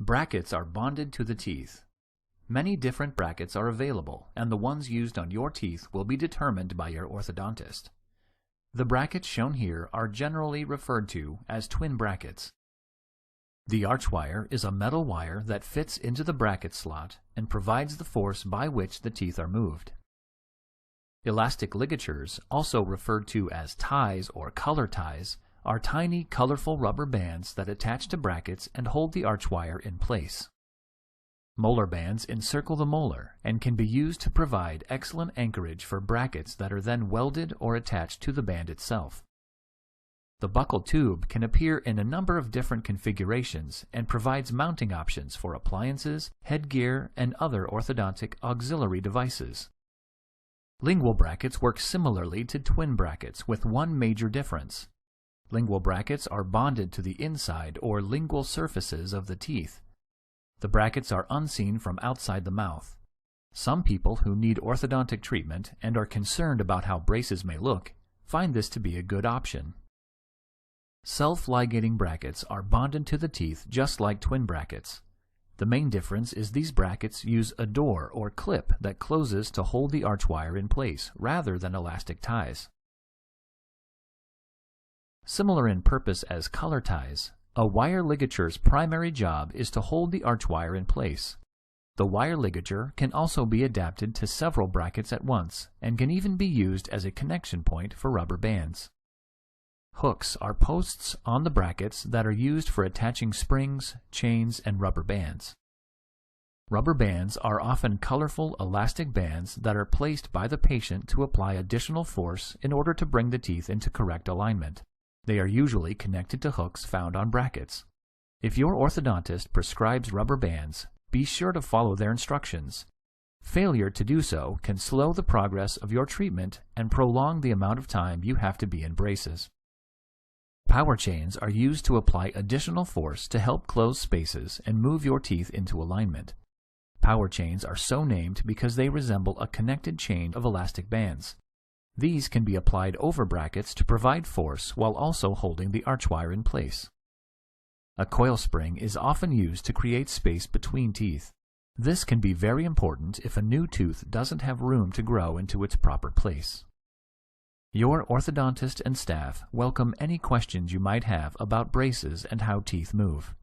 Brackets are bonded to the teeth. Many different brackets are available, and the ones used on your teeth will be determined by your orthodontist. The brackets shown here are generally referred to as twin brackets. The arch wire is a metal wire that fits into the bracket slot and provides the force by which the teeth are moved. Elastic ligatures, also referred to as ties or color ties, are tiny, colorful rubber bands that attach to brackets and hold the arch wire in place. Molar bands encircle the molar and can be used to provide excellent anchorage for brackets that are then welded or attached to the band itself. The buccal tube can appear in a number of different configurations and provides mounting options for appliances, headgear, and other orthodontic auxiliary devices. Lingual brackets work similarly to twin brackets with one major difference. Lingual brackets are bonded to the inside or lingual surfaces of the teeth. The brackets are unseen from outside the mouth. Some people who need orthodontic treatment and are concerned about how braces may look find this to be a good option. Self-ligating brackets are bonded to the teeth just like twin brackets. The main difference is these brackets use a door or clip that closes to hold the arch wire in place rather than elastic ties. Similar in purpose as color ties, a wire ligature's primary job is to hold the arch wire in place. The wire ligature can also be adapted to several brackets at once and can even be used as a connection point for rubber bands. Hooks are posts on the brackets that are used for attaching springs, chains, and rubber bands. Rubber bands are often colorful elastic bands that are placed by the patient to apply additional force in order to bring the teeth into correct alignment. They are usually connected to hooks found on brackets. If your orthodontist prescribes rubber bands, be sure to follow their instructions. Failure to do so can slow the progress of your treatment and prolong the amount of time you have to be in braces. Power chains are used to apply additional force to help close spaces and move your teeth into alignment. Power chains are so named because they resemble a connected chain of elastic bands. These can be applied over brackets to provide force while also holding the arch wire in place. A coil spring is often used to create space between teeth. This can be very important if a new tooth doesn't have room to grow into its proper place. Your orthodontist and staff welcome any questions you might have about braces and how teeth move.